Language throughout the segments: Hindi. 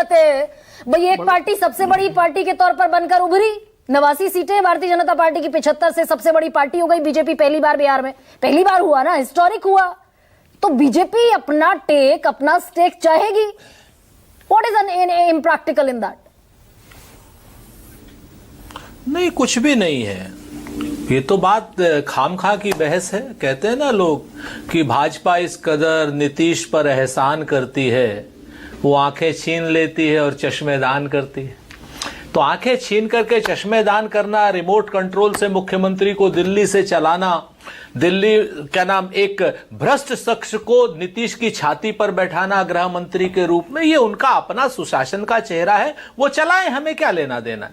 जरूरत है भाई। एक पार्टी सबसे बड़ी पार्टी के तौर पर बनकर उभरी, 89 सीटें भारतीय जनता पार्टी की 75 से सबसे बड़ी पार्टी हो गई बीजेपी। पहली बार बिहार में, पहली बार हुआ ना, हिस्टोरिक हुआ। तो बीजेपी अपना टेक, अपना स्टेक चाहेगी। What is an impractical in that? नहीं, कुछ भी नहीं है। ये तो बात खामखा की बहस है। कहते हैं ना लोग कि भाजपा इस कदर नीतीश पर एहसान करती है, वो आंखें छीन लेती है और चश्मेदान करती है। तो आंखें छीन करके चश्मेदान करना, रिमोट कंट्रोल से मुख्यमंत्री को दिल्ली से चलाना, दिल्ली क्या नाम एक भ्रष्ट शख्स को नीतीश की छाती पर बैठाना गृह मंत्री के रूप में, ये उनका अपना सुशासन का चेहरा है, वो चलाएं, हमें क्या लेना देना।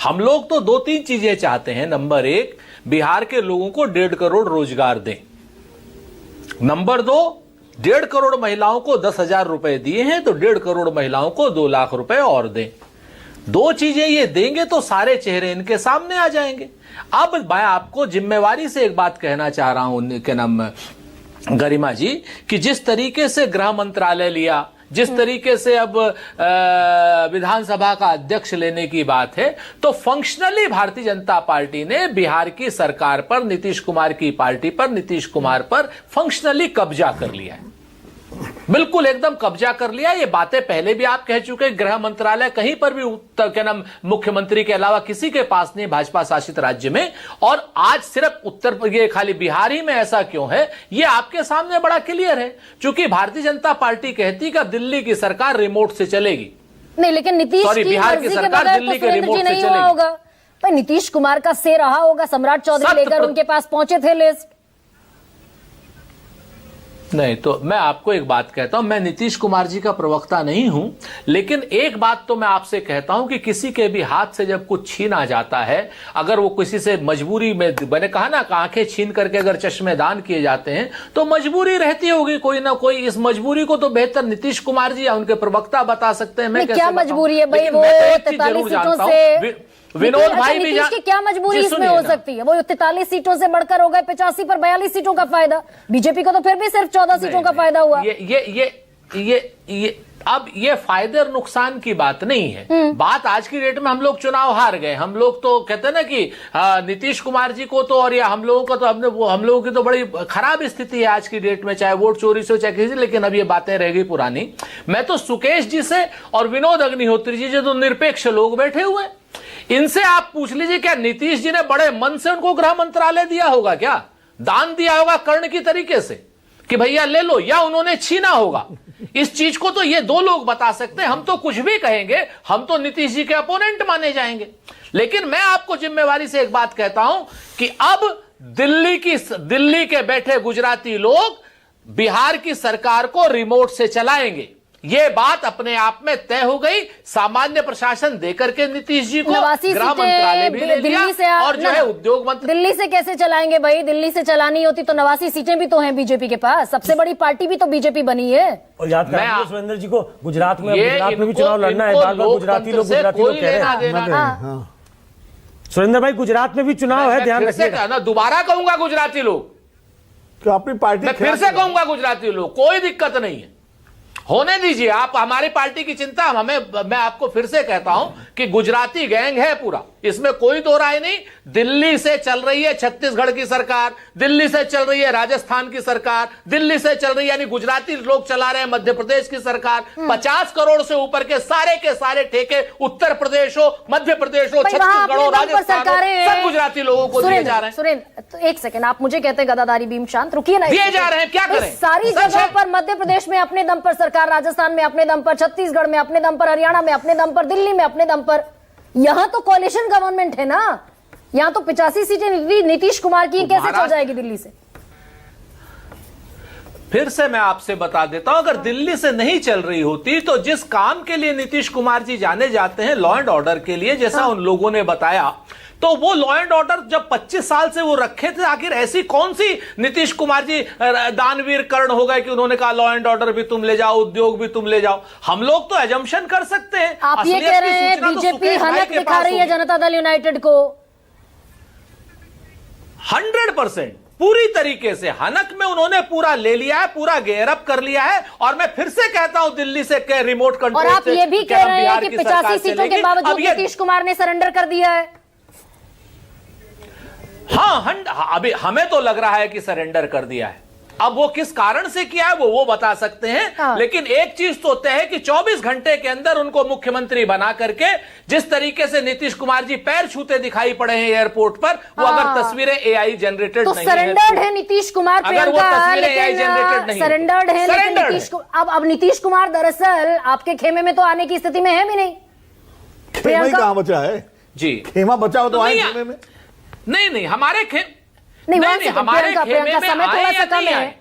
हम लोग तो 2-3 चीजें चाहते हैं। नंबर 1, बिहार के लोगों को 1.5 करोड़ रोजगार दें। नंबर 2, 1.5 करोड़ महिलाओं को 10,000 रुपए दिए हैं, तो 1.5 करोड़ महिलाओं को 2 लाख रुपए और दें। 2 चीजें ये देंगे तो सारे चेहरे इनके सामने आ जाएंगे। अब मैं आपको जिम्मेवारी से एक बात कहना चाह रहा हूं के नाम गरिमा जी, कि जिस तरीके से गृह मंत्रालय लिया, जिस तरीके से अब विधानसभा का अध्यक्ष लेने की बात है, तो फंक्शनली भारतीय जनता पार्टी ने बिहार की सरकार पर, नीतीश कुमार की पार्टी पर, नीतीश कुमार पर फंक्शनली कब्जा कर लिया है। बिल्कुल एकदम कब्जा कर लिया। ये बातें पहले भी आप कह चुके, गृह मंत्रालय कहीं पर भी क्या नाम मुख्यमंत्री के अलावा किसी के पास नहीं भाजपा शासित राज्य में। और आज सिर्फ ये खाली बिहार ही में ऐसा क्यों है, ये आपके सामने बड़ा क्लियर है। क्योंकि भारतीय जनता पार्टी कहती कि अब दिल्ली की सरकार रिमोट से चलेगी। नहीं, लेकिन नीतीश की बिहार की सरकार दिल्ली के रिमोट से चलेगी होगा। भाई नीतीश कुमार का से रहा होगा, सम्राट चौधरी लेकर उनके पास पहुंचे थे लिस्ट। नहीं, तो मैं आपको एक बात कहता हूं, मैं नीतीश कुमार जी का प्रवक्ता नहीं हूं, लेकिन एक बात तो मैं आपसे कहता हूं कि किसी के भी हाथ से जब कुछ छीना जाता है, अगर वो किसी से मजबूरी में, मैंने कहा ना, आंखें छीन करके अगर चश्मेदान किए जाते हैं तो मजबूरी रहती होगी कोई ना कोई। इस मजबूरी को तो बेहतर नीतीश कुमार जी या उनके प्रवक्ता बता सकते हैं। मैं क्या मजबूरी है भाई? वो 43 सीटों से विनोद भाई भी नीतीश की क्या मजबूरी इसमें हो सकती है? वो 43 सीटों से बढ़कर हो गए 85 पर 42 सीटों का फायदा। बीजेपी को तो फिर भी सिर्फ 14 सीटों का फायदा हुआ। अब ये फायदे और नुकसान की बात नहीं है। बात आज की डेट में हम लोग चुनाव हार गए। हम लोग तो कहते हैं ना कि नीतीश कुमार जी को तो, और या हम लोगों का तो, हम लोगों की तो बड़ी खराब स्थिति है आज की डेट में, चाहे वोट चोरी से चाहे किसी। लेकिन अब ये बातें रह गई पुरानी। मैं तो सुकेश जी से और विनोद अग्निहोत्री जी जो निरपेक्ष लोग बैठे हुए, इनसे आप पूछ लीजिए, क्या नीतीश जी ने बड़े मन से उनको गृह मंत्रालय दिया होगा? क्या दान दिया होगा कर्ण की तरीके से कि भैया ले लो, या उन्होंने छीना होगा? इस चीज को तो ये 2 लोग बता सकते हैं। हम तो कुछ भी कहेंगे, हम तो नीतीश जी के अपोनेंट माने जाएंगे। लेकिन मैं आपको जिम्मेवारी से एक बात कहता हूं कि अब दिल्ली के बैठे गुजराती लोग बिहार की सरकार को रिमोट से चलाएंगे। ये बात अपने आप में तय हो गई। सामान्य प्रशासन देकर के नीतीश जी को गृह मंत्रालय भी ले लिया, और जो है उद्योग मंत्री। दिल्ली से कैसे चलाएंगे भाई? दिल्ली से चलानी होती तो 89 सीटें भी तो हैं बीजेपी के पास। सबसे बड़ी पार्टी भी तो बीजेपी बनी है। और याद करें सुरेंद्र जी को गुजरात में भी चुनाव लड़ना है। बार बार गुजराती लोग कह रहे हैं। सुरेंद्र भाई, गुजरात में भी चुनाव है, ध्यान रखिएगा। दोबारा कहूंगा गुजराती लोग, अपनी पार्टी मैं फिर से कहूंगा गुजराती लोग, कोई दिक्कत नहीं है, होने दीजिए। आप हमारी पार्टी की चिंता मैं आपको फिर से कहता हूं कि गुजराती गैंग है पूरा, इसमें कोई दो राय नहीं। दिल्ली से चल रही है छत्तीसगढ़ की सरकार, दिल्ली से चल रही है राजस्थान की सरकार, दिल्ली से चल रही है, यानी गुजराती लोग चला रहे हैं मध्य प्रदेश की सरकार। 50 करोड़ से ऊपर के सारे ठेके उत्तर प्रदेश हो, मध्य प्रदेश हो, छत्तीसगढ़ हो, राजस्थान हो, सब गुजराती लोगों को दिए जा रहे हैं। सुरेंद्र, तो एक सेकंड, आप मुझे कहते हैं गदादारी भीम शांत, रुकिए ना। दिए जा रहे हैं, क्या करें? सारी जगह पर मध्य प्रदेश में अपने दम पर सरकार, राजस्थान में अपने दम पर, छत्तीसगढ़ में अपने दम पर, हरियाणा में अपने दम पर, दिल्ली में अपने दम पर। यहां तो कोalition गवर्नमेंट है ना। यहां तो 85 सीटें नीतीश कुमार की, कैसे चल जाएगी दिल्ली से? फिर से मैं आपसे बता देता हूं, अगर दिल्ली से नहीं चल रही होती तो जिस काम के लिए नीतीश कुमार जी जाने जाते हैं, लॉ एंड ऑर्डर के लिए, जैसा उन लोगों ने बताया, तो वो लॉ एंड ऑर्डर जब 25 साल से वो रखे थे, आखिर ऐसी कौन सी नीतीश कुमार जी दानवीर कर्ण हो गए कि उन्होंने कहा लॉ एंड ऑर्डर भी तुम ले जाओ, उद्योग भी तुम ले जाओ? हम लोग तो एजम्पशन कर सकते हैं। आप ये कह रहे हैं बीजेपी हनक दिखा रही है जनता दल यूनाइटेड को? 100%। पूरी तरीके से हनक में उन्होंने पूरा ले लिया है, पूरा गेयरअप कर लिया है। और मैं फिर से कहता हूं दिल्ली से रिमोट कंट्रोल और आप से ये भी कि कह हम रहे हैं बिहार कि की सरकार 85 से सीटों के लेंगे। बावजूद अब ये नीतीश कुमार ने सरेंडर कर दिया है। हाँ, अभी हमें तो लग रहा है कि सरेंडर कर दिया है। अब वो किस कारण से किया है वो बता सकते हैं। हाँ। लेकिन एक चीज तो तय है कि 24 घंटे के अंदर उनको मुख्यमंत्री बना करके जिस तरीके से नीतीश कुमार जी पैर छूते दिखाई पड़े हैं एयरपोर्ट पर, वो हाँ। अगर तस्वीरें एआई जनरेटेड तो नहीं सरेंडर्ड है नीतीश कुमार, अगर वो प्रियंका, तस्वीरें AI generated लेकिन नहीं, सरेंडर्ड है, लेकिन surrendered नीतीश अब नीतीश कुमार दरअसल आपके खेमे में तो आने की स्थिति में है भी नहीं। खेमा ही कहां बचा है जी, खेमा बचा हो तो आए नहीं, खेमे में नहीं हमारे नहीं, वहां से हमारे प्रियंका, खेमे में समय थोड़ा आए सा या कम नहीं है। आए।